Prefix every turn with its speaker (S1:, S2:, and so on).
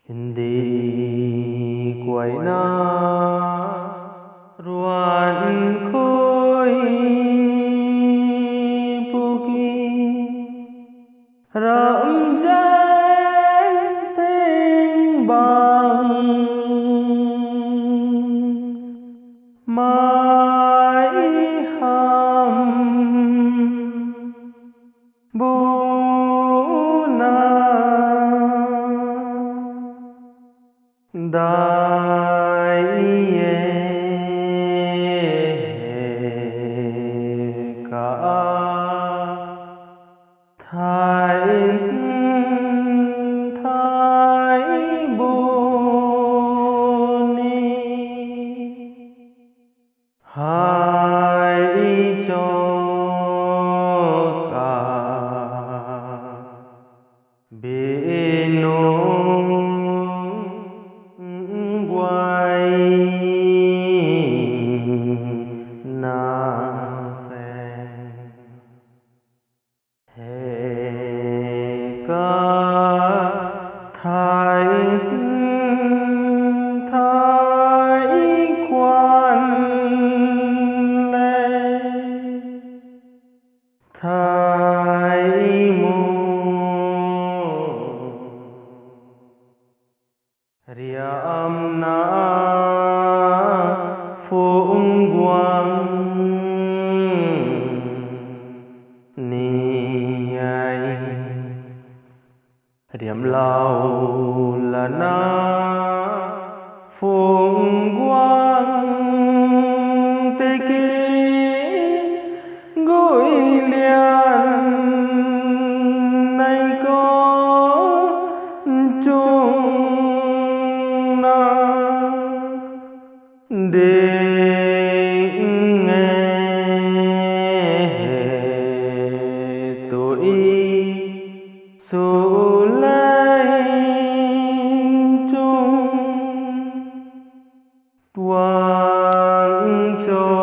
S1: Hindi quay na ruan khôi buki rậm rãi thanh bằng mãi hầm bu na đại cả thái thái bồ ni hai cho cả bên quay na phèn hệ ca thái thái quan lệ thái mô riam na phụng quang ni ai riam lao là na phụng quang tê kê gối liền này có chung để nghe tôi số lấy chung quang cho